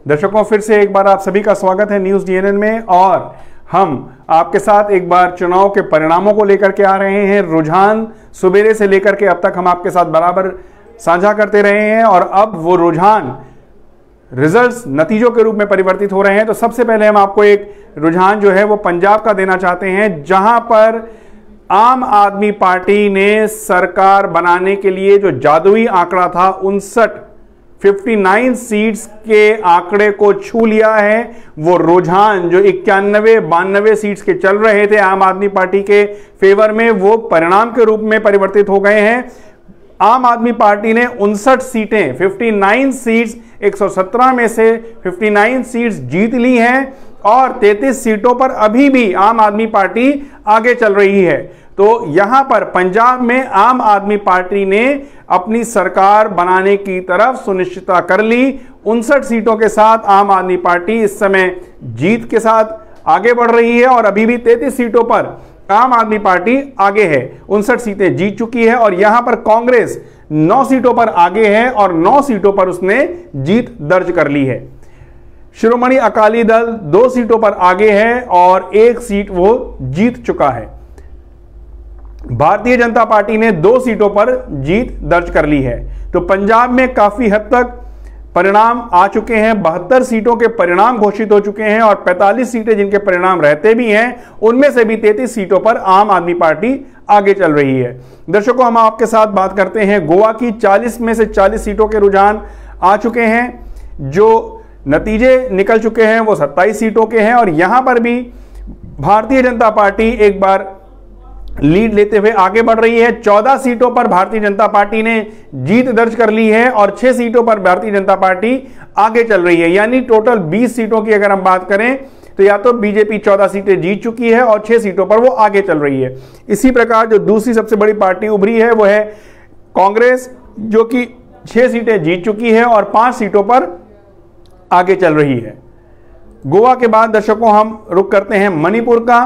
दर्शकों, फिर से एक बार आप सभी का स्वागत है न्यूज़ डीएनएन में। और हम आपके साथ एक बार चुनाव के परिणामों को लेकर के आ रहे हैं। रुझान सुबेरे से लेकर के अब तक हम आपके साथ बराबर साझा करते रहे हैं और अब वो रुझान रिजल्ट्स नतीजों के रूप में परिवर्तित हो रहे हैं। तो सबसे पहले हम आपको एक रुझान जो है वो पंजाब का देना चाहते हैं, जहां पर आम आदमी पार्टी ने सरकार बनाने के लिए जो जादुई आंकड़ा था 59 सीट्स के आंकड़े को छू लिया है। वो रुझान जो 91-92 सीट्स के चल रहे थे आम आदमी पार्टी के फेवर में, वो परिणाम के रूप में परिवर्तित हो गए हैं। आम आदमी पार्टी ने 59 सीटें 59 सीट्स 117 में से 59 सीट्स जीत ली हैं और 33 सीटों पर अभी भी आम आदमी पार्टी आगे चल रही है। तो यहां पर पंजाब में आम आदमी पार्टी ने अपनी सरकार बनाने की तरफ सुनिश्चितता कर ली। 59 सीटों के साथ आम आदमी पार्टी इस समय जीत के साथ आगे बढ़ रही है और अभी भी 33 सीटों पर आम आदमी पार्टी आगे है। 59 सीटें जीत चुकी है और यहां पर कांग्रेस 9 सीटों पर आगे है और 9 सीटों पर उसने जीत दर्ज कर ली है। शिरोमणि अकाली दल 2 सीटों पर आगे है और 1 सीट वो जीत चुका है। भारतीय जनता पार्टी ने 2 सीटों पर जीत दर्ज कर ली है। तो पंजाब में काफी हद तक परिणाम आ चुके हैं। 72 सीटों के परिणाम घोषित हो चुके हैं और 45 सीटें जिनके परिणाम रहते भी हैं, उनमें से भी 33 सीटों पर आम आदमी पार्टी आगे चल रही है। दर्शकों, हम आपके साथ बात करते हैं गोवा की। 40 में से 40 सीटों के रुझान आ चुके हैं। जो नतीजे निकल चुके हैं वो 27 सीटों के हैं और यहां पर भी भारतीय जनता पार्टी एक बार लीड लेते हुए आगे बढ़ रही है। 14 सीटों पर भारतीय जनता पार्टी ने जीत दर्ज कर ली है और 6 सीटों पर भारतीय जनता पार्टी आगे चल रही है। यानी टोटल 20 सीटों की अगर हम बात करें तो या तो बीजेपी 14 सीटें जीत चुकी है और 6 सीटों पर वो आगे चल रही है। इसी प्रकार जो दूसरी सबसे बड़ी पार्टी उभरी है वो है कांग्रेस, जो कि 6 सीटें जीत चुकी है और 5 सीटों पर आगे चल रही है। गोवा के बाद दर्शकों हम रुख करते हैं मणिपुर का।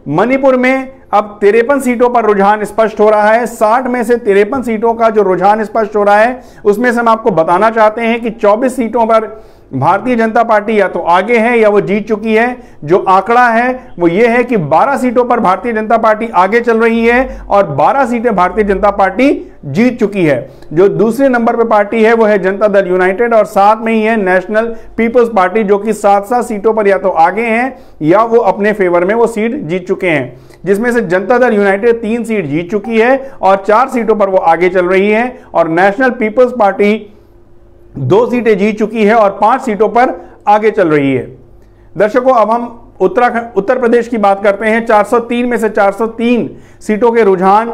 मणिपुर में अब 53 सीटों पर रुझान स्पष्ट हो रहा है। 60 में से 53 सीटों का जो रुझान स्पष्ट हो रहा है उसमें से हम आपको बताना चाहते हैं कि 24 सीटों पर भारतीय जनता पार्टी या तो आगे है या वो जीत चुकी है। जो आंकड़ा है वो ये है कि 12 सीटों पर भारतीय जनता पार्टी आगे चल रही है और 12 सीटें भारतीय जनता पार्टी जीत चुकी है। जो दूसरे नंबर पर पार्टी है वो है जनता दल यूनाइटेड और साथ में ही है नेशनल पीपल्स पार्टी, जो कि 7-7 सीटों पर या तो आगे हैं या वो अपने फेवर में वो सीट जीत चुके हैं। जिसमें से जनता दल यूनाइटेड 3 सीट जीत चुकी है और 4 सीटों पर वो आगे चल रही है और नेशनल पीपल्स पार्टी 2 सीटें जीत चुकी है और 5 सीटों पर आगे चल रही है। दर्शकों, अब हम उत्तर प्रदेश की बात करते हैं। 403 में से 403 सीटों के रुझान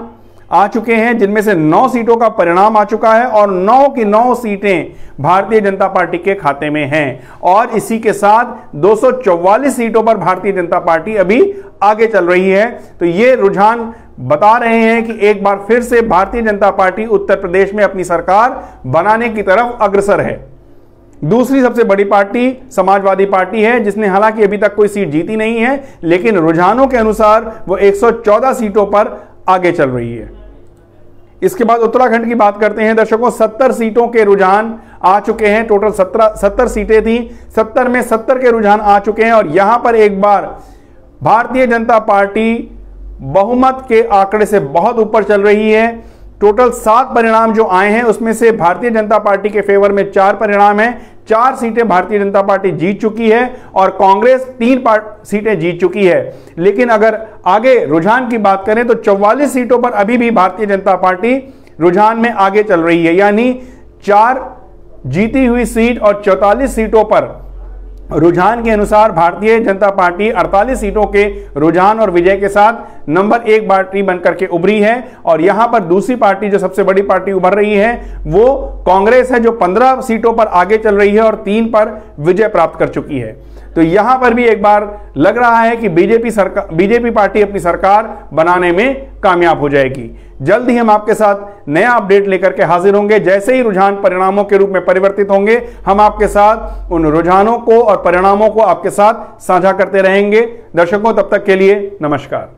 आ चुके हैं, जिनमें से 9 सीटों का परिणाम आ चुका है और 9 की 9 सीटें भारतीय जनता पार्टी के खाते में हैं और इसी के साथ 244 सीटों पर भारतीय जनता पार्टी अभी आगे चल रही है। तो ये रुझान बता रहे हैं कि एक बार फिर से भारतीय जनता पार्टी उत्तर प्रदेश में अपनी सरकार बनाने की तरफ अग्रसर है। दूसरी सबसे बड़ी पार्टी समाजवादी पार्टी है, जिसने हालांकि अभी तक कोई सीट जीती नहीं है, लेकिन रुझानों के अनुसार वो 114 सीटों पर आगे चल रही है। इसके बाद उत्तराखंड की बात करते हैं। दर्शकों, 70 सीटों के रुझान आ चुके हैं। टोटल 70 सीटें थी, 70 में 70 के रुझान आ चुके हैं और यहां पर एक बार भारतीय जनता पार्टी बहुमत के आंकड़े से बहुत ऊपर चल रही है। टोटल 7 परिणाम जो आए हैं उसमें से भारतीय जनता पार्टी के फेवर में 4 परिणाम हैं। 4 सीटें भारतीय जनता पार्टी जीत चुकी है और कांग्रेस 3 सीटें जीत चुकी है। लेकिन अगर आगे रुझान की बात करें तो 44 सीटों पर अभी भी भारतीय जनता पार्टी रुझान में आगे चल रही है। यानी 4 जीती हुई सीट और 44 सीटों पर रुझान के अनुसार भारतीय जनता पार्टी 48 सीटों के रुझान और विजय के साथ नंबर 1 पार्टी बनकर के उभरी है। और यहां पर दूसरी पार्टी जो सबसे बड़ी पार्टी उभर रही है वो कांग्रेस है, जो 15 सीटों पर आगे चल रही है और 3 पर विजय प्राप्त कर चुकी है। तो यहां पर भी एक बार लग रहा है कि बीजेपी पार्टी अपनी सरकार बनाने में कामयाब हो जाएगी। जल्द ही हम आपके साथ नया अपडेट लेकर के हाजिर होंगे। जैसे ही रुझान परिणामों के रूप में परिवर्तित होंगे, हम आपके साथ उन रुझानों को और परिणामों को आपके साथ साझा करते रहेंगे। दर्शकों, तब तक के लिए नमस्कार।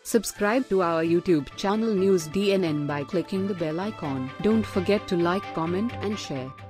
Subscribe to our YouTube channel News DNN by clicking the bell icon. Don't forget to like, comment and share.